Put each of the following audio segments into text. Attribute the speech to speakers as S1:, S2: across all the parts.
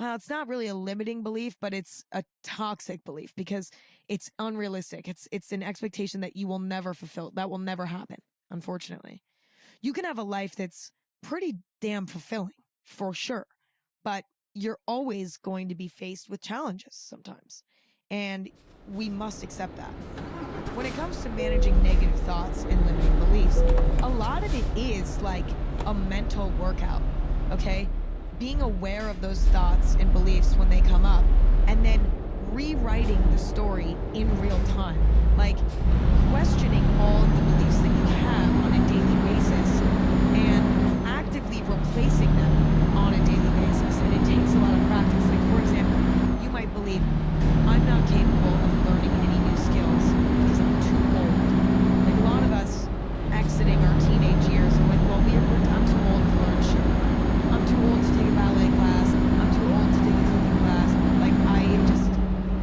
S1: well, it's not really a limiting belief, but it's a toxic belief because it's unrealistic. It's an expectation that you will never fulfill. That will never happen, unfortunately. You can have a life that's pretty damn fulfilling, for sure, but you're always going to be faced with challenges sometimes. And we must accept that. When it comes to managing negative thoughts and limiting beliefs, a lot of it is like a mental workout, okay? Being aware of those thoughts and beliefs when they come up, and then rewriting the story in real time. Like questioning all of the beliefs that you have on a daily basis and actively replacing them on a daily basis. And it takes a lot of practice. Like, for example, you might believe, I'm not capable of learning any new skills because I'm too old. Like a lot of us exiting our teenage years are like, well, I'm too old to learn shit. I'm too old to take a ballet class. I'm too old to take a cooking class. Like,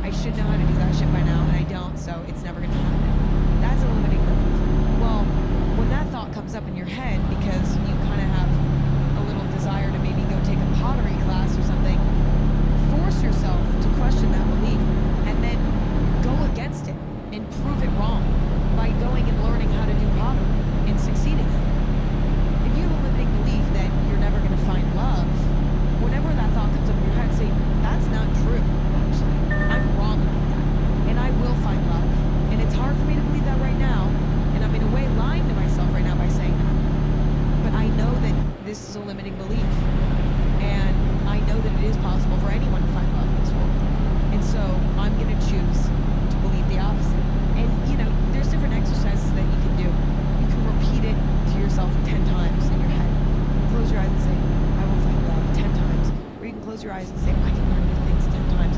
S1: I should know how to do that shit by now, and I don't, so it's never gonna happen. That's a limiting belief. Well, when that thought comes up in your head because you kind of have a little desire to maybe go take a pottery class or something, force yourself to question that belief and then go against it and prove it wrong by going and learning how to do pottery and succeeding at it. If you have a limiting belief that you're never going to find love, whenever that thought comes up in your head, say, that's not true, actually. I'm wrong about that. And I will find love. And it's hard for me to believe that right now. And I'm in a way lying to myself right now by saying that. But I know that this is a limiting belief. And I know that it is possible for anyone to find love in this world. And so I'm going to choose to believe the opposite. And, there's different exercises that you can do. You can repeat it to yourself 10 times in your head. Close your eyes and say, I will find love 10 times. Or you can close your eyes and say, I can learn new things 10 times.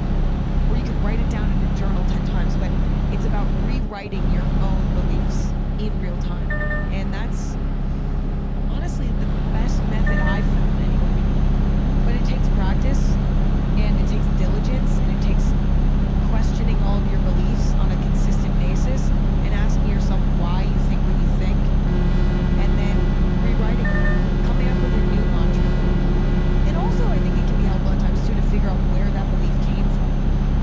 S1: Or you can write it down in a journal 10 times. But it's about rewriting your own beliefs in real time. And that's honestly the best method I've found anyway. But it takes practice, and it takes diligence, and it takes questioning all of your beliefs on a consistent basis and asking yourself why you think what you think, and then rewriting it, coming up with a new mantra. And also, I think it can be helpful at times too to figure out where that belief came from,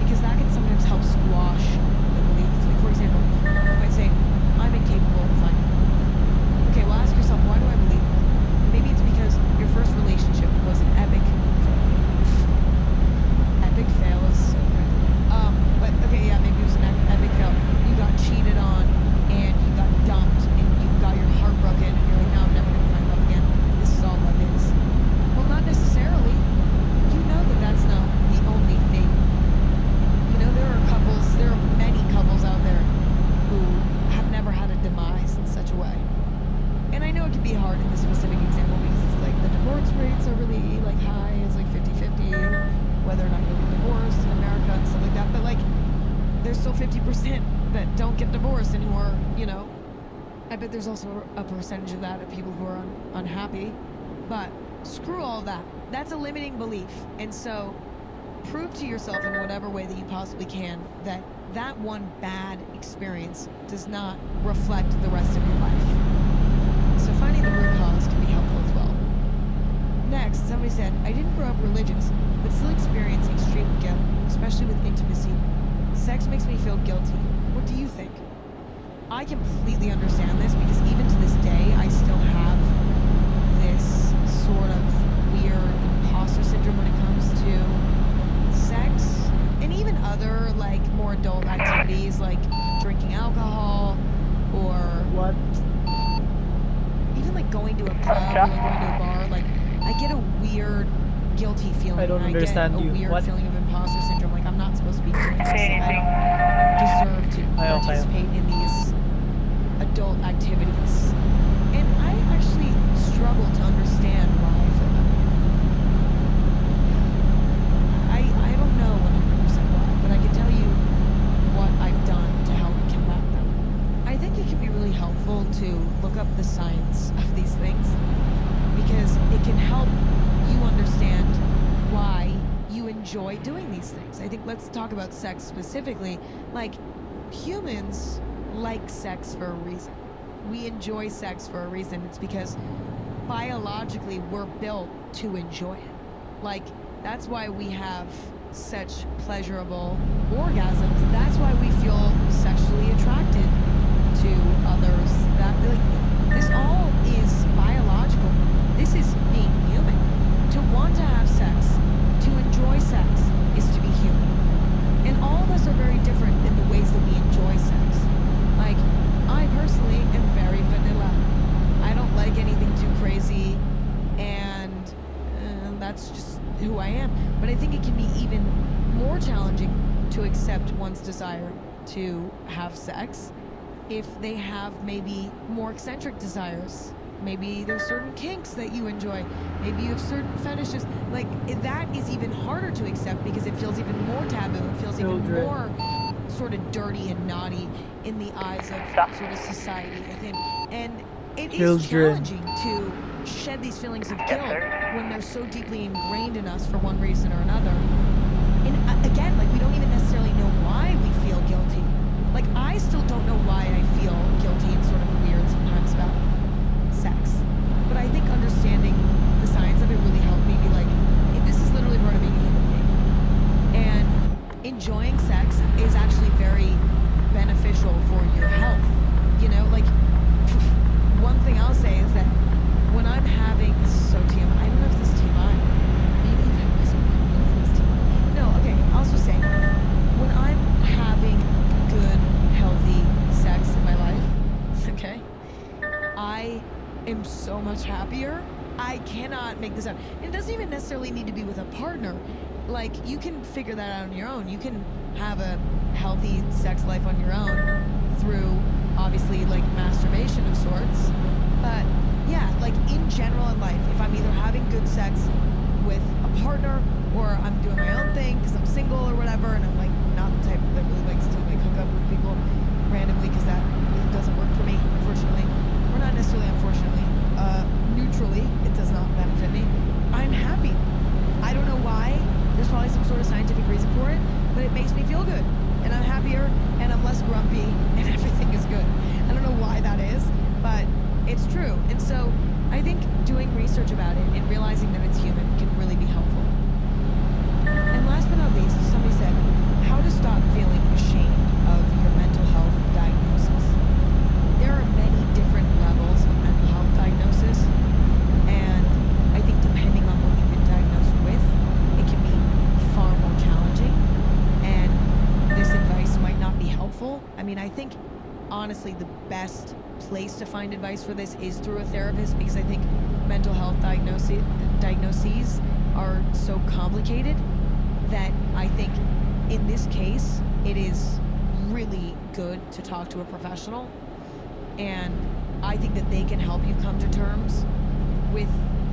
S1: because that can sometimes help squash the belief. Like, for example, you might say, I'm incapable of finding love. Okay, well, ask yourself, why do I believe that? Maybe it's because your first relationship was an epic fail. Epic fail is so good. But okay, yeah, maybe it was an epic fail. You got cheated on, and you got dumped, and you got your heart broken, and you're like, no, I'm never gonna find love again. This is all love is. Well, not necessarily. You know that that's not the only thing. There are many couples out there who have never had a demise in such a way. And I know it can be hard in this specific example because it's like the divorce rates are really like high. It's like 50-50 whether or not you'll get divorced in America and stuff like that. But like, there's still 50% that don't get divorced and who are, I bet there's also a percentage of that of people who are unhappy. But screw all that. That's a limiting belief. And so prove to yourself in whatever way that you possibly can that that one bad experience does not reflect the rest of your life. So finding the root cause can be helpful as well. Next, somebody said, I didn't grow up religious, but still experience extreme guilt, especially with intimacy. Sex makes me feel guilty. What do you think? I completely understand this because even to this day, I still have this sort of weird imposter syndrome when it comes to sex and even other like more adult activities like drinking alcohol or
S2: What?
S1: even like going to a club or like going to a bar. Like I get a weird guilty feeling.
S2: I don't understand
S1: get a
S2: you.
S1: weird
S2: What?
S1: feeling of imposter syndrome. Like I'm not supposed to be doing this. I don't deserve to participate in these adult activities. And I actually struggle to understand why I feel that way. I don't know 100% why, but I can tell you what I've done to help combat them. I think it can be really helpful to look up the science of these things because it can help you understand why you enjoy doing these things. I think let's talk about sex specifically. Like, humans like sex for a reason. We enjoy sex for a reason. It's because biologically we're built to enjoy it. Like, That's why we have such pleasurable orgasms. That's why we feel sexually attracted to others. That this all is biological. This is being human. To want to have sex, to enjoy sex, is to be human. And all of us are very different in the ways that we enjoy sex. Like, I personally am very vanilla. I don't like anything too crazy, and that's just who I am. But I think it can be even more challenging to accept one's desire to have sex if they have maybe more eccentric desires. Maybe there's certain kinks that you enjoy. Maybe you have certain fetishes. Like, that is even harder to accept because it feels even more taboo. It feels even more sort of dirty and naughty in the eyes of sort of society, I think. And it is challenging to shed these feelings of guilt when they're so deeply ingrained in us for one reason or another. And again, like, we don't even necessarily know why we feel guilty. Like, I still don't know why I feel guilty and sort of weird sometimes about sex. But I think understanding the science of it really helped me be like, this is literally part of being a human being. And enjoying sex is actually very beneficial for your health. You know, like, one thing I'll say is that when I'm having, this is so TMI, I don't know if this is TMI. Maybe if I whisper, this TMI. No, okay, I'll just say, when I'm having good, healthy sex in my life, okay, I am so much happier. I cannot make this up. And it doesn't even necessarily need to be with a partner. Like, you can figure that out on your own. You can have a healthy sex life on your own through, obviously, like, masturbation of sorts. But yeah, like, in general in life, if I'm either having good sex with a partner or I'm doing my own thing because I'm single or whatever, and I'm like not the type that really likes to like hook up with people randomly because that doesn't work for me, unfortunately. Or not necessarily unfortunately. Neutrally, it does not benefit me. I'm happy. I don't know why. There's probably some sort of scientific reason for it, but it makes me feel good. And I'm happier, and I'm less grumpy, and everything is good. I don't know why that is, but it's true. And so I think doing research about it and realizing that it's human can really be helpful. And last but not least, somebody said, how to stop feeling ashamed of your mental health diagnosis. There are many different levels of mental health diagnosis, and I think depending on what you've been diagnosed with, it can be far more challenging, and this advice might not be helpful. I mean, I think honestly the best place to find advice for this is through a therapist, because I think mental health diagnoses are so complicated that I think in this case it is really good to talk to a professional, and I think that they can help you come to terms with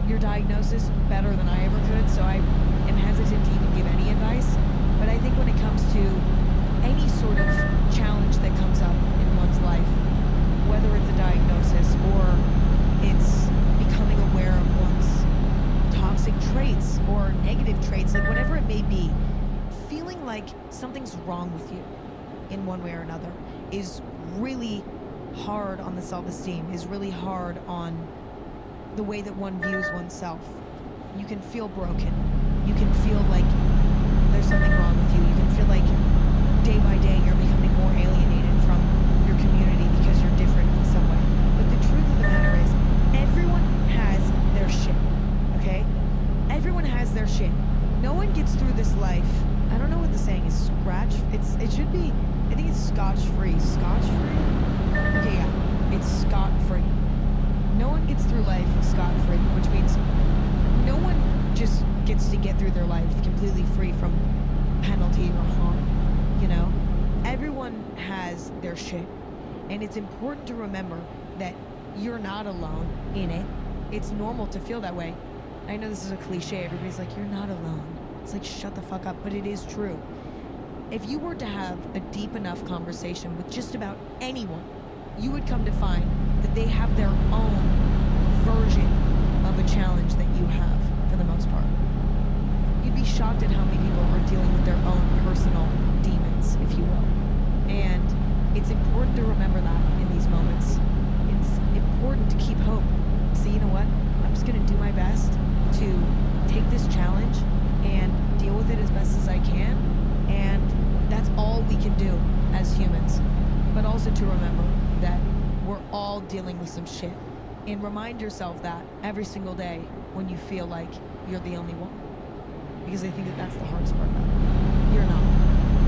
S1: your diagnosis better than I ever could. So I am hesitant to even give any advice, but I think when it comes to any sort of challenge that comes up in one's life, whether it's a diagnosis or it's becoming aware of one's toxic traits or negative traits, like whatever it may be, feeling like something's wrong with you in one way or another is really hard on the self-esteem, is really hard on the way that one views oneself. You can feel broken. You can feel like there's something wrong with you. You can feel like day by day you're becoming more alienated from your community because you're different in some way. But the truth of the matter is, everyone has their shit, okay? Everyone has their shit. No one gets through this life. I don't know what the saying is. It should be, I think it's scotch-free. Scotch-free? Okay, yeah. It's scot-free. No one gets through life scot-free, which means no one just gets to get through their life completely free from penalty or harm, you know? Everyone has their shit, and it's important to remember that you're not alone in it. It's normal to feel that way. I know this is a cliche. Everybody's like, you're not alone. It's like, shut the fuck up, but it is true. If you were to have a deep enough conversation with just about anyone, you would come to find that they have their own version of a challenge that you have, for the most part. You'd be shocked at how many people are dealing with their own personal demons, if you will. And it's important to remember that in these moments. It's important to keep hope. So you know what? I'm just going to do my best to take this challenge and deal with it as best as I can. And that's all we can do as humans. But also to remember that we're all dealing with some shit. And remind yourself that every single day when you feel like you're the only one. Because I think that that's the hardest part about it. You're not.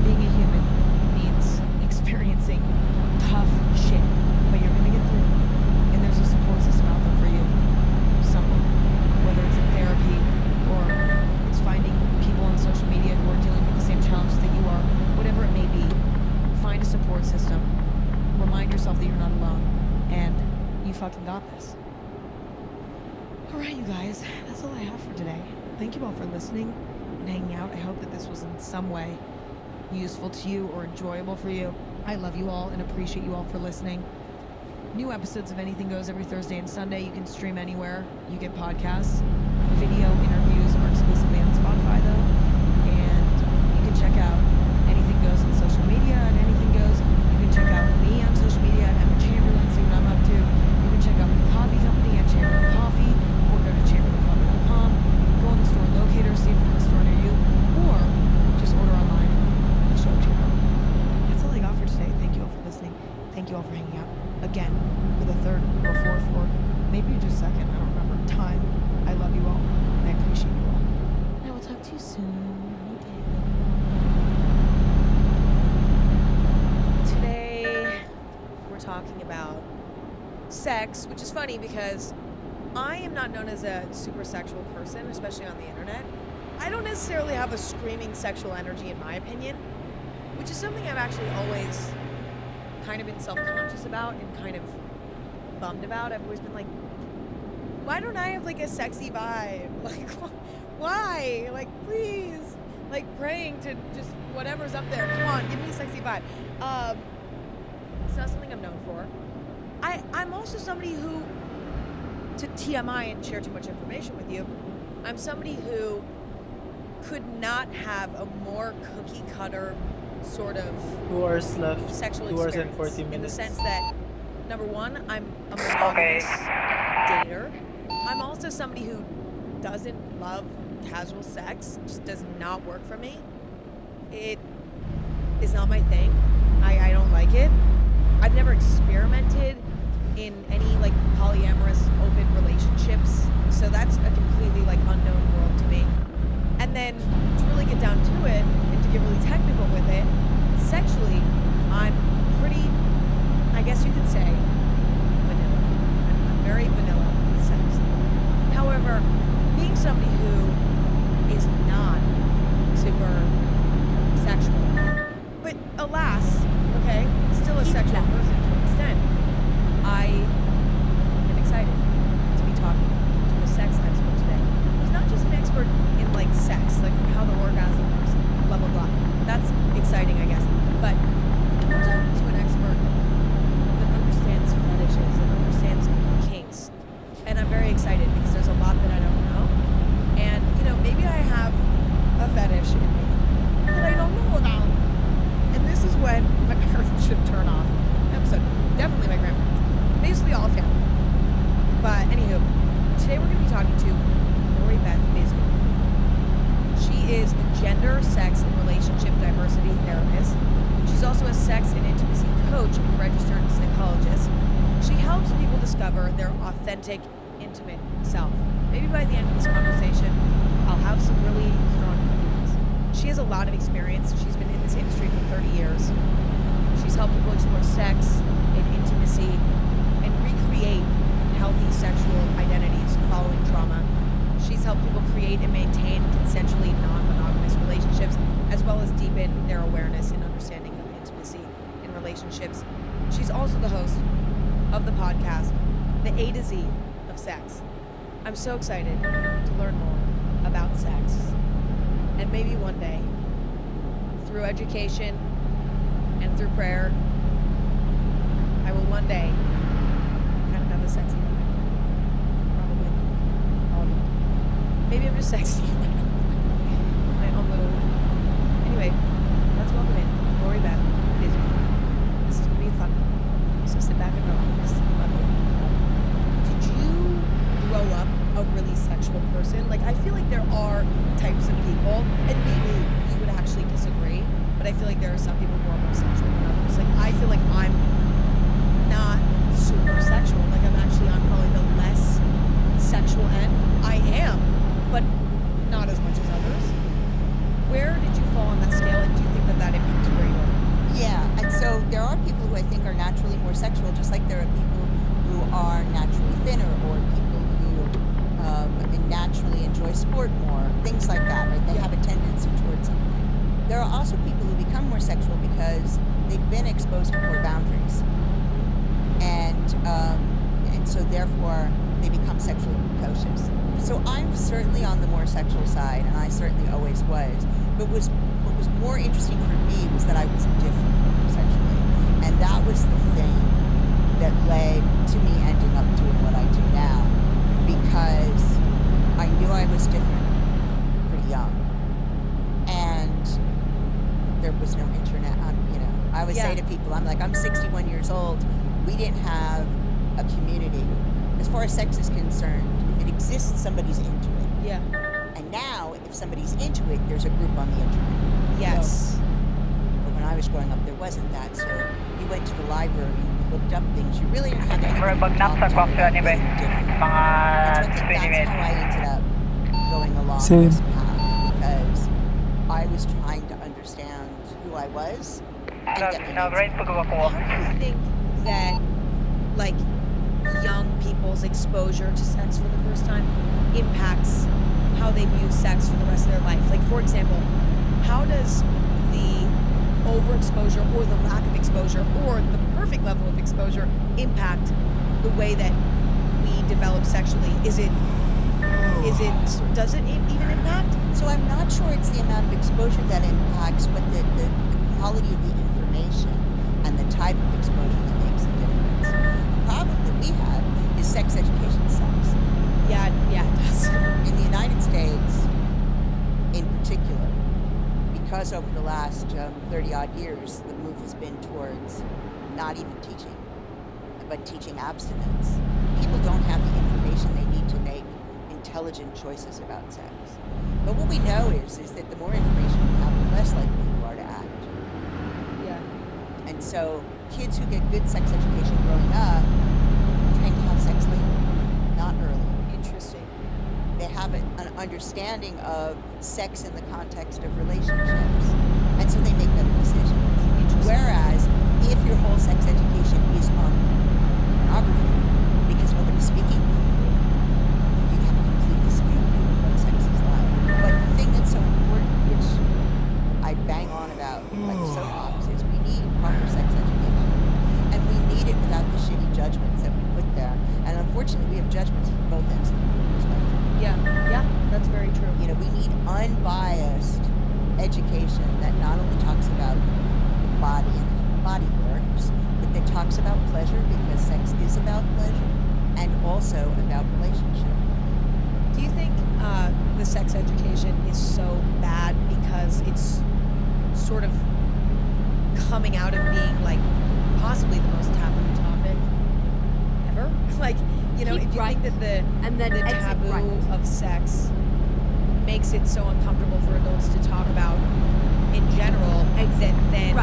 S1: Being a human means experiencing tough shit. But you're going to get through it. And there's a support system out there for you. Someone. Whether it's in therapy or it's finding people on social media who are dealing with the same challenges that you are. Whatever it may be. Find a support system. Remind yourself that you're not alone. And you fucking got this. Alright, you guys. That's all I have for today. Thank you all for listening and hanging out. I hope that this was in some way useful to you or enjoyable for you. I love you all and appreciate you all for listening. New episodes of Anything Goes every Thursday and Sunday. You can stream anywhere you get podcasts. Video interviews are exclusively on Spotify, though. And you can check out Anything Goes on social media and Anything Goes. You can check out me on social media and Emma Chamberlain, see what I'm up to. You can check out the coffee company at Chamberlain Coffee, or go to chamberlaincoffee.com. Go on the store locator, see if there's a store near you, or just order online and show up to your home. That's all I got for today. Thank you all for listening. Thank you all for hanging out. Again, for the third or fourth or maybe just second, I don't remember, time. I love you all, and I appreciate you all. And I will talk to you soon.
S2: Today, we're talking about sex, which is funny because I am not known as a super sexual person, especially on the internet. I don't necessarily have a screaming sexual energy, in my opinion, which is something I've actually always kind of been self-conscious about and kind of bummed about. I've always been like, why don't I have like a sexy vibe? Like, why? Like, please. Like praying to just whatever's up there. Come on, give me a sexy vibe. It's not something I'm known for. I'm also somebody who, to TMI and share too much information with you, I'm somebody who could not have a more cookie cutter sort of
S3: 2 hours left.
S2: sexual
S3: 2 hours
S2: experience.
S3: and 40 minutes.
S2: In the sense that, number one, I'm a monogamous dater. I'm also somebody who doesn't love casual sex. Just does not work for me. It is not my thing. I don't like it. I've never experimented in any like polyamorous open relationships, so that's a completely like unknown world to me. And then to really get down to it and to get really technical with it, sexually, I'm pretty, I guess you could say, vanilla. I'm very vanilla with sex. However, being somebody who is not super sexual, but alas, okay, still a sexual person to an extent, I am excited to be talking to a sex expert today. Who's not just an expert in like sex, like how the orgasm works, blah blah blah. That's exciting, I guess. But I'm talking to an expert that understands fetishes and understands kinks, and I'm very excited because there's a lot that I don't know. And you know, maybe I have a fetish in me that I don't know about. And this is when my parents should turn off the episode. Definitely my grandparents. Basically all family. But anywho, today we're going to be talking to Lori Beth Bisbee. She is a gender, sex, and relationship diversity therapist. She's also a sex and intimacy coach and registered psychologist. She helps people discover their authentic, intimate self. Maybe by the end of this conversation, I'll have some really strong opinions. She has a lot of experience. She's been in this industry for 30 years. She's helped people explore sex and intimacy and recreate healthy sexual identities following trauma. She's helped people create and maintain consensually non-monogamous relationships, as well as deepen their awareness and understanding of intimacy in relationships. She's also the host of the podcast, The A to Z of Sex. I'm so excited to learn more about sex. And maybe one day, through education and through prayer, I will one day kind of have a sexy life. Probably. Maybe I'm just sexy. My own little. Anyway, let's welcome in Lori Beth Bisbee. This is going to be fun. So sit back and relax. Love you. Did you grow up a really sexual person? Like, I feel like there are types of people but I feel like there are some people who are more sexual than others. Like, I feel like I'm not super sexual. Like, I'm actually on probably the less sexual end. I am, but not as much as others. Where did you fall on that scale, and do you think that that impacts where you are?
S3: Yeah, and so there are people who I think are naturally more sexual, just like there are people who are naturally thinner, or people who naturally enjoy sport more, things like that, right? They have a tendency towards something. There are also people who become more sexual because they've been exposed to more boundaries. And so therefore they become sexually precocious. So I'm certainly on the more sexual side, and I certainly always was. But what was more interesting for me was that I was different sexually. And that was the thing that led to me ending up doing what I do now. Because I knew I was different pretty young. And there was no internet. I would say to people, I'm 61 years old. We didn't have a community. As far as sex is concerned, if it exists, somebody's into it.
S2: Yeah.
S3: And now, if somebody's into it, there's a group on the internet.
S2: Yes.
S3: So, but when I was growing up, there wasn't that. So you went to the library and you looked up things. You really didn't have anybody to talk to about being different. And so I think that's how I ended up going along this path, because I was trying to understand who I was and get my needs met.
S2: How do you think that, like, young people's exposure to sex for the first time impacts how they view sex for the rest of their life? Like, for example, how does the overexposure or the lack of exposure or the perfect level of exposure impact the way that we develop sexually? Does it even impact?
S3: So I'm not sure it's the amount of exposure that impacts, but the quality of the information and the type of exposure that makes a difference. The problem that we have is sex education sucks.
S2: Yeah, it does.
S3: In the United States, in particular, because over the last 30-odd years, the move has been towards not even teaching, but teaching abstinence. People don't have the information they need to make intelligent choices about sex. But what we know is that the more information you have, the less likely you are to act.
S2: Yeah.
S3: And so kids who get good sex education growing up tend to have sex later, not early.
S2: Interesting.
S3: They have an understanding of sex in the context of relationships, and so they make better decisions. Whereas if your whole sex education is on pornography, because nobody's speaking, you have a completely skewed view of what sex is like. But the thing that's so important, which I bang on about like a soapbox, is we need proper sex education. And we need it without the shitty judgments that we put there. And unfortunately, we have judgments from both ends of the spectrum.
S2: Yeah, that's very true.
S3: We need unbiased education that not only talks about the body and how the body works, but that talks about pleasure, because sex is about pleasure, and also about relationship.
S2: Do you think the sex education is so bad because it's sort of coming out of being, like, possibly the most taboo topic ever? Like, do you think that the taboo of sex makes it so uncomfortable for adults to talk about in general, that then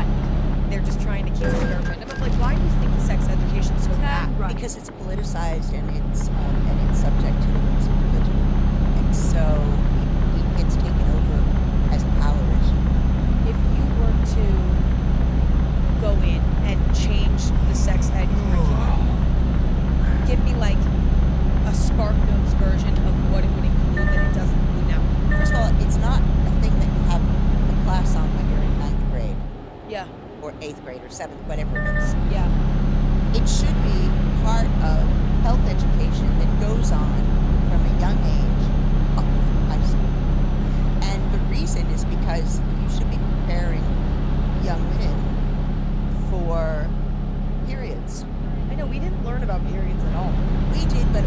S2: they're just trying to keep it under a random? Like, why do you think the sex education is so bad?
S3: Because it's politicized, and it's subject to the rules of religion, and so it gets taken over as a power issue.
S2: If you were to go in and change the sex ed curriculum, give me like a Spark Notes version of what it would include that it doesn't include now.
S3: First of all, it's not a thing that you have a class on when you're in 9th grade.
S2: Yeah.
S3: Or 8th grade or 7th, whatever it is.
S2: Yeah.
S3: It should be part of health education that goes on from a young age up through high school. And the reason is because you should be preparing young women for periods.
S2: I know, we didn't learn about periods at all.
S3: We did, but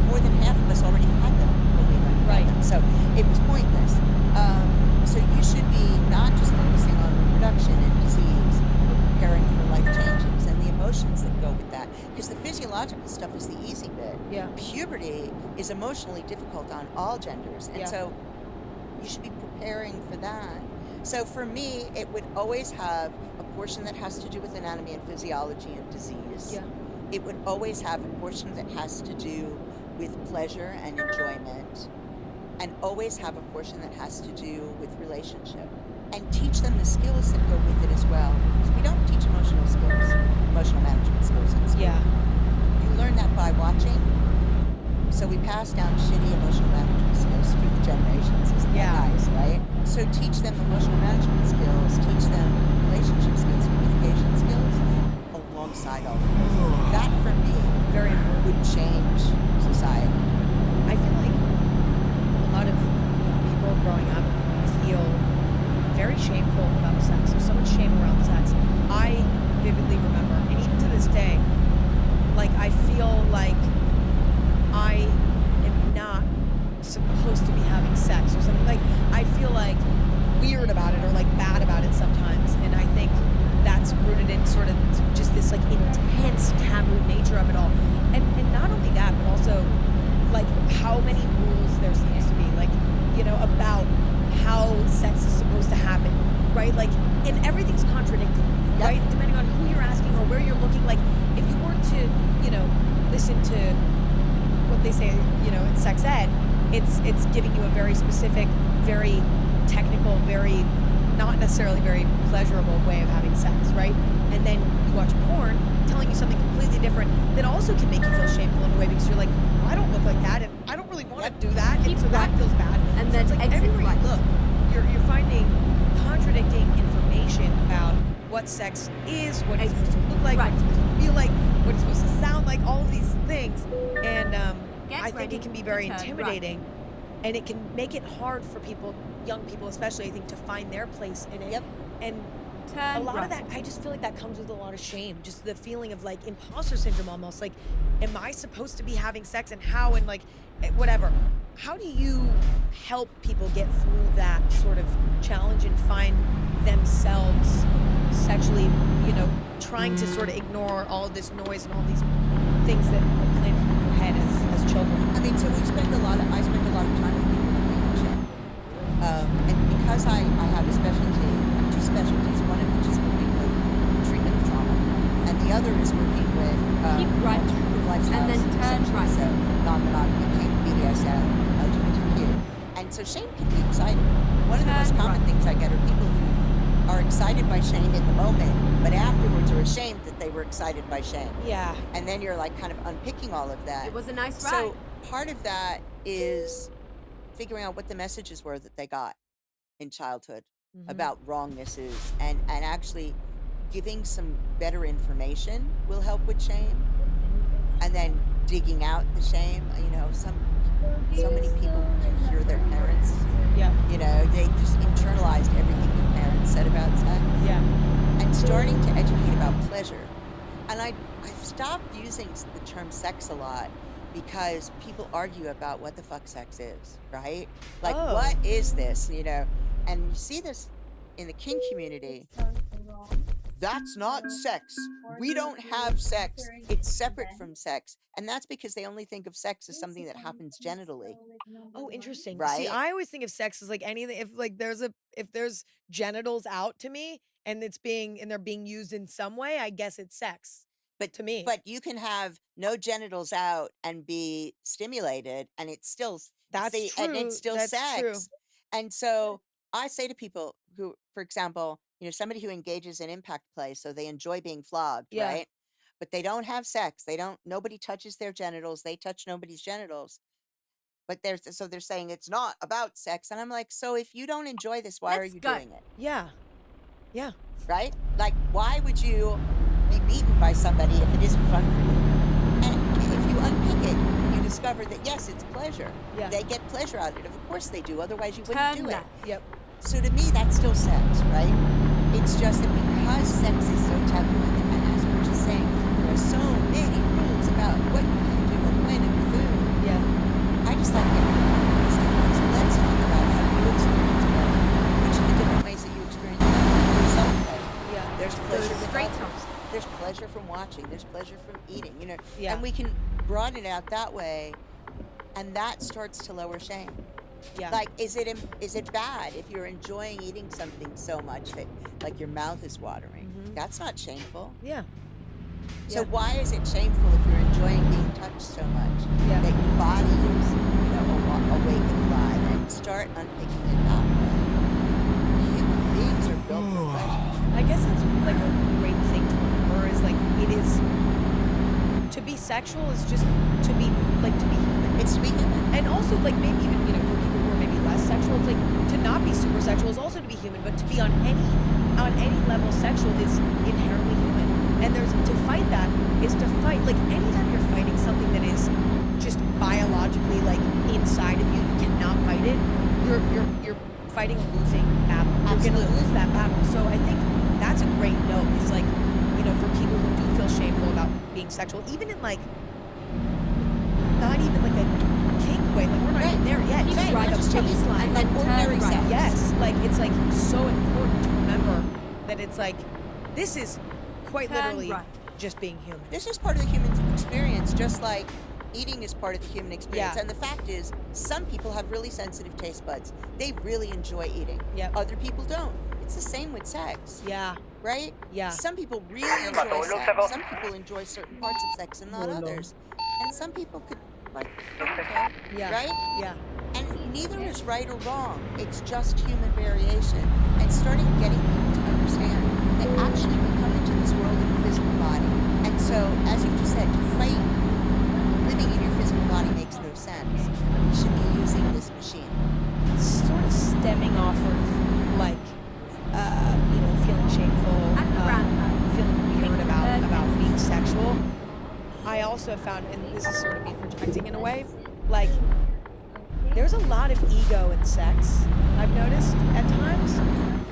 S3: more than half of us already had them when we learned about them. So it was pointless. So you should be not just focusing on reproduction and disease, but preparing for life changes and the emotions that go with that. Because the physiological stuff is the easy bit.
S2: Yeah.
S3: Puberty is emotionally difficult on all genders. And so you should be preparing for that. So for me, it would always have a portion that has to do with anatomy and physiology and disease.
S2: Yeah.
S3: It would always have a portion that has to do with pleasure and enjoyment, and always have a portion that has to do with relationship. And teach them the skills that go with it as well. Because we don't teach emotional skills, emotional management skills in school.
S2: Yeah.
S3: You learn that by watching. So we pass down shitty emotional management skills through the generations. Isn't
S2: Yeah.
S3: that nice, right? So teach them emotional management skills, teach them relationship skills, communication skills, alongside all of this. That, for me,
S2: Very important.
S3: would change society.
S2: I feel like a lot of people growing up feel very shameful about sex. There's so much shame around sex. I vividly remember, and even to this day, like I feel like I am not supposed to be having sex or something. Like I feel like weird about it or like bad about it sometimes. And I think that's rooted in sort of just this like intense taboo nature of it all. And not only that, but also like how many rules there seems to be, like, you know, about how sex is supposed to happen, right? Like, and everything's contradicting, right? Depending on who you're asking or where you're looking. Like, if you were to, you know, listen to what they say, you know, in sex ed, it's giving you a very specific, very technical, very not necessarily very pleasurable way of having sex, right? And then you watch porn telling you something completely different that also can make you feel shameful in a way because you're like, well, I don't look like that and I don't really want to do that, and so that feels bad.
S4: And
S2: so
S4: then
S2: it's like
S4: exit
S2: everywhere
S4: right.
S2: you look, you're finding contradicting information about what sex is, what it's supposed to look like, what it's supposed to feel like, what it's supposed to sound like, all of these things. And I think
S4: ready
S2: it can be
S4: to
S2: very
S4: turn right.
S2: intimidating. And it can make it hard for people, young people especially, I think, to find their place in it. And
S4: Turn
S2: a lot
S4: right.
S2: of that, I just feel like that comes with a lot of shame. Just the feeling of like imposter syndrome almost. Like, am I supposed to be having sex and how and like whatever. How do you help people get through that sort of challenge and find themselves sexually, you know, trying to sort of ignore all of this noise and all these things that are playing in your head as children?
S3: I mean, so I spend a lot of time with people with dementia. And because I have a specialty, two specialties, one of which is working with treatment of trauma, and the other is working with
S4: Keep right.
S3: alternative lifestyles,
S4: And then turn
S3: essentially.
S4: right.
S3: So non-monogamy, kink, BDSM, LGBTQ. And so shame can be exciting. One of the most
S4: Turn
S3: common
S4: right.
S3: things I get are people who are excited by shame in the moment, but afterwards are ashamed that they were excited by shame.
S2: Yeah.
S3: And then you're like kind of unpicking all of that.
S4: It was a nice ride.
S3: So part of that is figuring out what the messages were that they got in childhood
S2: Mhm.
S3: about wrongnesses, and actually giving some better information will help with shame. And then digging out the shame. You know, so many people can hear their parents.
S2: Yeah.
S3: You know, they just internalized everything their parents said about sex.
S2: Yeah.
S3: And starting to educate about pleasure. And I've stopped using the term sex a lot because people argue about what the fuck sex is, right? Like,
S2: Oh.
S3: what is this, you know? And you see this in the kink community. That's not sex. We don't have sex. It's separate from sex. And that's because they only think of sex as something that happens genitally.
S2: Oh, interesting. See,
S3: Right.
S2: I always think of sex as like anything. If like if there's genitals out to me and they're being used in some way, I guess it's sex.
S3: But
S2: to me,
S3: But you can have no genitals out and be stimulated, and it's still
S2: that's true.
S3: and it's still
S2: That's
S3: sex.
S2: true.
S3: And so I say to people who, for example, you know, somebody who engages in impact play, so they enjoy being flogged,
S2: Yeah.
S3: right? But they don't have sex. Nobody touches their genitals. They touch nobody's genitals. But they're saying it's not about sex. And I'm like, so if you don't enjoy this, why are
S4: Let's
S3: you
S4: go.
S3: doing it?
S2: Yeah. Yeah.
S3: Right? Like, why would you be beaten by somebody if it isn't fun for you? And if you unpick it, you discover that yes, it's pleasure.
S2: Yeah.
S3: They get pleasure out of it. Of course they do. Otherwise you wouldn't
S4: Turn
S3: do it.
S4: left.
S2: Yep.
S3: So to me, that's still sex, right? It's just that because sex is so taboo, and as we were just saying, there are so many rules about what you can do and when and with who.
S2: Yeah.
S3: I just like it. So let's talk about how you experience pleasure. Which are the different ways that you experience pleasure yourself pleasure.
S2: Yeah.
S3: There's pleasure with
S4: straight
S3: others. There's pleasure from watching. There's pleasure from eating. You know,
S2: Yeah.
S3: and we can broaden it out that way, and that starts to lower shame.
S2: Yeah.
S3: Like, is it bad if you're enjoying eating something so much that, like, your mouth is watering?
S2: Mhm.
S3: That's not shameful.
S2: Yeah.
S3: So
S2: Yeah.
S3: why is it shameful if you're enjoying being touched so much
S2: Yeah.
S3: that your body is, awake and alive, and start unpicking it that way? Human beings are built for pleasure.
S2: I guess that's like a great thing to remember is like it is to be sexual is just to be human.
S3: It's to be human.
S2: And also like maybe even, for people who are maybe less sexual, it's like to not be super sexual is also to be human, but to be on any level sexual is inherently human. And to fight that is to fight like anytime you're fighting something that is just biologically like inside of you, you cannot fight it. You're fighting a losing battle. You're gonna
S3: Absolutely.
S2: lose that battle. So I think that's a great note. It's like, for people who do feel shameful about being sexual, even in like not even like a kink way, like we're not even there yet. Just
S3: Right,
S2: like a
S3: just talking
S2: baseline.
S3: like ordinary
S4: Right.
S3: sex.
S2: Yes, like it's like so important to remember that it's like this is quite
S4: Turn
S2: literally
S4: right.
S2: just being human.
S3: This is part of the human experience, just like eating is part of the human experience.
S2: Yeah.
S3: And the fact is, some people have really sensitive taste buds. They really enjoy eating.
S2: Yep.
S3: Other people don't. It's the same with sex,
S2: Yeah,
S3: right?
S2: yeah.
S3: Some people really enjoy sex. Some people enjoy certain parts of sex and not others. And some people could, like, don't care,
S2: Yeah.
S3: right?
S2: Yeah.
S3: And neither is right or wrong. It's just human variation. And starting getting people to understand that actually we come into this world in a physical body. And so, as you just said, to fight living in your physical body makes no sense. You should be using this machine.
S2: Sort of stemming off of like feeling shameful,
S4: At the roundabout.
S2: feeling weird about
S4: Third
S2: being sexual. I also have found, and this is sort of me projecting in a way, like there's a lot of ego in sex. I've noticed at times,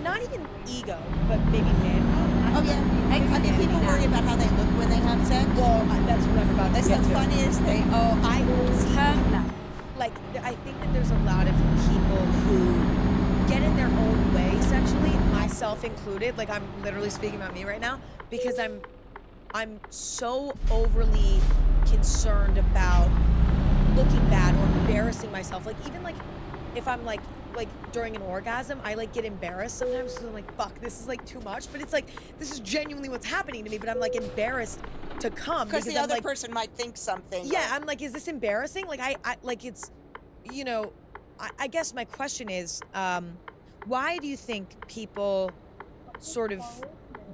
S2: not even ego, but maybe manhood.
S3: Oh, yeah. I think people worry about how they look when they have sex.
S2: Well, that's what I'm about to
S3: That's
S2: get
S3: the
S2: to.
S3: funniest thing.
S2: Oh, I see.
S4: Turn left.
S2: Like I think that there's a lot of people who get in their own way sexually, myself included. Like I'm literally speaking about me right now because I'm so overly concerned about looking bad or embarrassing myself. Like even like if I'm like during an orgasm, I like get embarrassed sometimes because I'm like, fuck, this is like too much. But it's like this is genuinely what's happening to me. But I'm like embarrassed to come
S3: Because the
S2: I'm
S3: other
S2: like,
S3: person might think something.
S2: yeah, I'm like, is this embarrassing? Like I like it's, I guess my question is, why do you think people sort of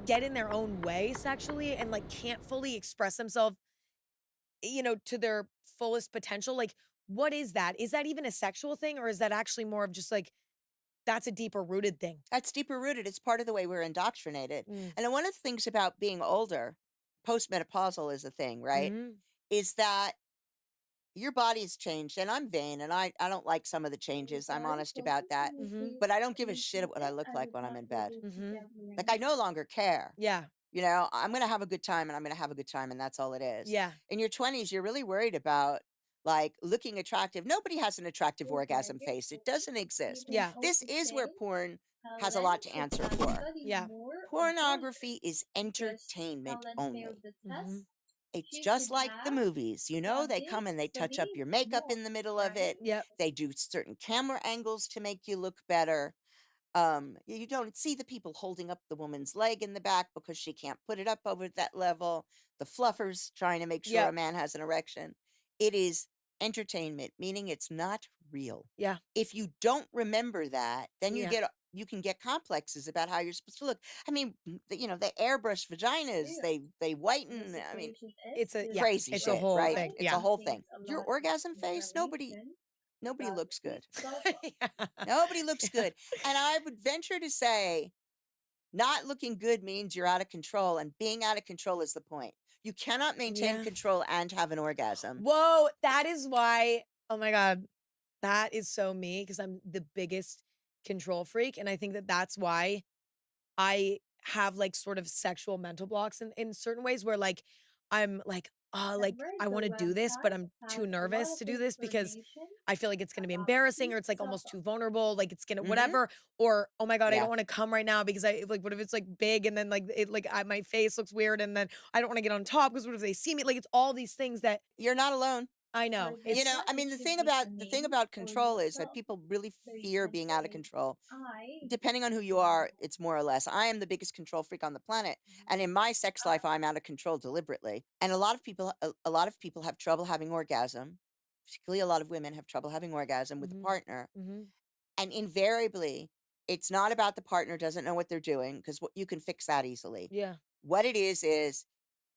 S2: get in their own way sexually and like can't fully express themselves, to their fullest potential? Like, what is that? Is that even a sexual thing, or is that actually more of just like that's a deeper rooted thing?
S3: That's deeper rooted. It's part of the way we're indoctrinated.
S2: Mm.
S3: And then one of the things about being older, postmenopausal is a thing, right?
S2: Mhm.
S3: Is that your body's changed. And I'm vain and I don't like some of the changes. I'm honest about that.
S2: Mhm.
S3: But I don't give a shit what I look like when I'm in bed.
S2: Mhm.
S3: Like I no longer care.
S2: Yeah.
S3: I'm going to have a good time and I'm going to have a good time and that's all it is.
S2: Yeah.
S3: In your 20s, you're really worried about like looking attractive. Nobody has an attractive orgasm face. It doesn't exist.
S2: Yeah.
S3: This is where porn has a lot to answer for.
S2: Yeah.
S3: Pornography is entertainment only.
S2: Mhm.
S3: It's just like the movies, they come and they touch up your makeup in the middle of it.
S2: Yep.
S3: They do certain camera angles to make you look better. You don't see the people holding up the woman's leg in the back because she can't put it up over that level. The fluffers trying to make sure a
S2: Yep.
S3: man has an erection. It is entertainment, meaning it's not real.
S2: Yeah.
S3: If you don't remember that, then
S2: Yeah.
S3: you can get complexes about how you're supposed to look. I mean, they airbrush vaginas, they whiten. I mean, crazy
S2: it's a
S3: shit,
S2: whole
S3: right?
S2: thing.
S3: It's
S2: Yeah.
S3: a whole thing. Your orgasm face, nobody looks good.
S2: Yeah.
S3: Nobody looks good. And I would venture to say not looking good means you're out of control, and being out of control is the point. You cannot maintain
S2: Yeah.
S3: control and have an orgasm.
S2: Whoa, that is why, oh my God, that is so me because I'm the biggest control freak. And I think that that's why I have like sort of sexual mental blocks in certain ways where like I'm like, oh, like I want to do this, but I'm too nervous to do this because I feel like it's going to be embarrassing or it's like almost too vulnerable. Like it's going to
S3: Mhm.
S2: whatever. Or, oh my God, I
S3: Yeah.
S2: don't want to come right now because I like, what if it's like big and then like my face looks weird and then I don't want to get on top because what if they see me? Like it's all these things that
S3: You're not alone.
S2: I know.
S3: You
S2: It's
S3: know, I mean, the thing about control is that people really fear being out of control. Depending on who you are, it's more or less. I am the biggest control freak on the planet, and in my sex life, I'm out of control deliberately. And a lot of people have trouble having orgasm. Particularly, a lot of women have trouble having orgasm with a
S2: Mhm.
S3: partner,
S2: Mhm.
S3: and invariably, it's not about the partner doesn't know what they're doing because you can fix that easily.
S2: Yeah.
S3: What it is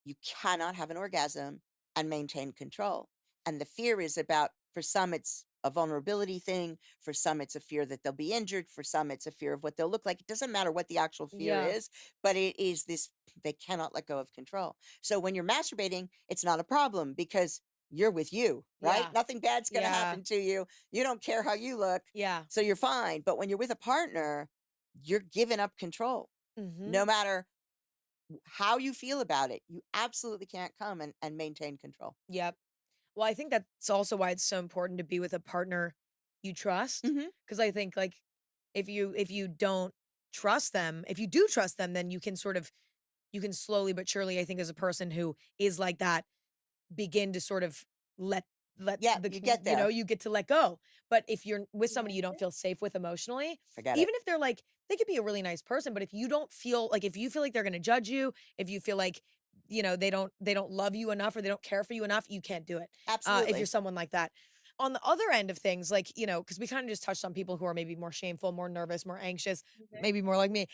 S3: you cannot have an orgasm and maintain control. And the fear is about, for some, it's a vulnerability thing. For some, it's a fear that they'll be injured. For some, it's a fear of what they'll look like. It doesn't matter what the actual fear
S2: Yeah.
S3: is, but it is this they cannot let go of control. So when you're masturbating, it's not a problem because you're with you, right?
S2: Yeah.
S3: Nothing bad's going to
S2: Yeah.
S3: happen to you. You don't care how you look.
S2: Yeah.
S3: So you're fine. But when you're with a partner, you're giving up control.
S2: Mhm.
S3: No matter how you feel about it, you absolutely can't come and maintain control.
S2: Yep. Well, I think that's also why it's so important to be with a partner you trust.
S3: Mhm.
S2: Because I think like if you don't trust them, if you do trust them, then you can slowly but surely, I think, as a person who is like that, begin to sort of let
S3: Yep, you get there.
S2: you get to let go. But if you're with somebody you don't feel safe with emotionally,
S3: Forget it.
S2: even if they're like they could be a really nice person, but if you don't feel like if you feel like they're going to judge you, if you feel like they don't love you enough or they don't care for you enough, you can't do it. If you're
S3: Absolutely.
S2: someone like that. On the other end of things, like, because we kind of just touched on people who are maybe more shameful, more nervous, more anxious, maybe more like me.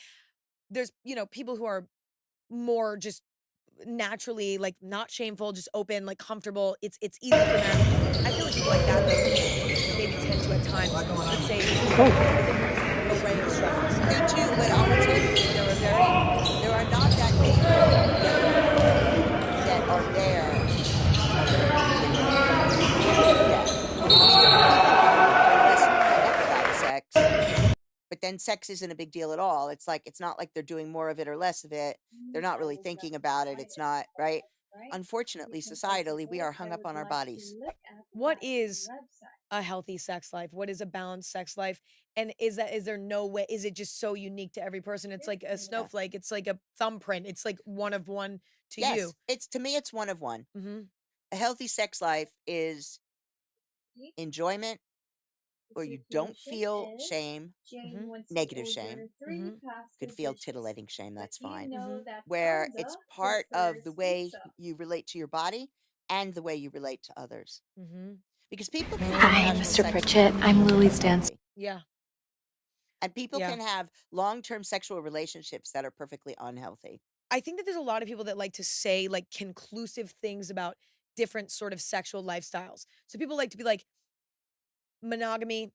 S2: There's, people who are more just naturally like not shameful, just open, like comfortable. It's easy for them. I feel like people like that though can maybe tend to at times, let's say, have a different array of struggles.
S3: They do, but I will tell you that there are not that many people that are there to the death. I mean, there are people who are less hung up about sex, but then sex isn't a big deal at all. It's not like they're doing more of it or less of it. They're not really thinking about it. It's not, right? Unfortunately, societally, we are hung up on our bodies.
S2: What is a healthy sex life? What is a balanced sex life? And is there no way, is it just so unique to every person? It's like a
S3: Yeah.
S2: snowflake, it's like a thumbprint, it's like one of one to you.
S3: Yes, it's to me it's one of one.
S2: Mhm.
S3: A healthy sex life is enjoyment where you don't feel shame,
S2: Mhm.
S3: negative shame.
S2: Mhm.
S3: Could feel titillating shame, that's fine.
S2: Mhm.
S3: Where it's part of the way you relate to your body and the way you relate to others.
S2: Mhm.
S3: Because people can have
S4: Hi,
S3: casual
S4: Mr.
S3: sex with
S4: Pritchett.
S3: other
S4: I'm
S3: people that are
S4: Lily's dance.
S3: healthy.
S2: Yeah.
S3: And people
S2: Yeah.
S3: can have long-term sexual relationships that are perfectly unhealthy.
S2: I think that there's a lot of people that like to say like conclusive things about different sort of sexual lifestyles. So people like to be like monogamy is